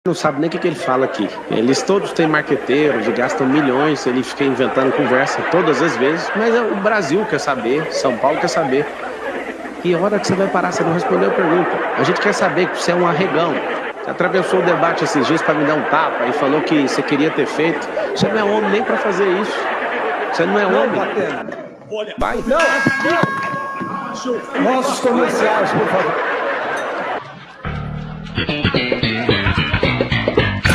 Não sabe nem o que ele fala aqui. Eles todos têm marqueteiros e gastam milhões, ele fica inventando conversa todas as vezes, mas o Brasil quer saber, São Paulo quer saber. Que hora que você vai parar? Você não respondeu a pergunta. A gente quer saber que você é um arregão. Você atravessou o debate esses dias para me dar um tapa e falou que você queria ter feito. Você não é homem nem para fazer isso. Você não é homem. Vai. Não. Nossos comerciais, por favor.